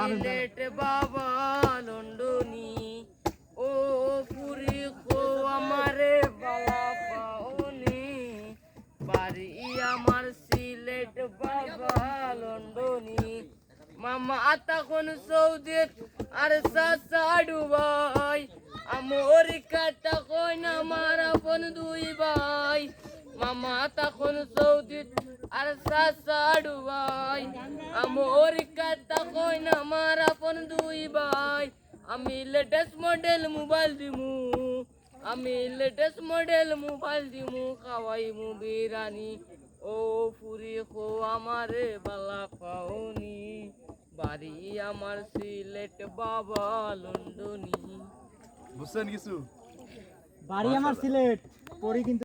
সিলেট বাবা লন্ডনী ও পুরি কো আমারে বালা পাওনি বাড়ি আমার সিলেট বাবা লন্ডনী মামা তখন সৌদি আর চাচা ডুবাই আমেরিকা তখন আমার আপন দুই ভাই মামা তখন সৌদি আর চাচা ডুবাই আমেরিকা তখন আমার আপন দুই ভাই আমি লেটেস্ট মডেল মোবাইল দিমু খাওয়াইমু বিরানি ও পুরি খো আমারে বালা পাওনি বাড়ি আমার সিলেট বাবা লন্ডনী। বুঝছেন কিছু? বাড়ি আমার সিলেট, পরি কিন্তু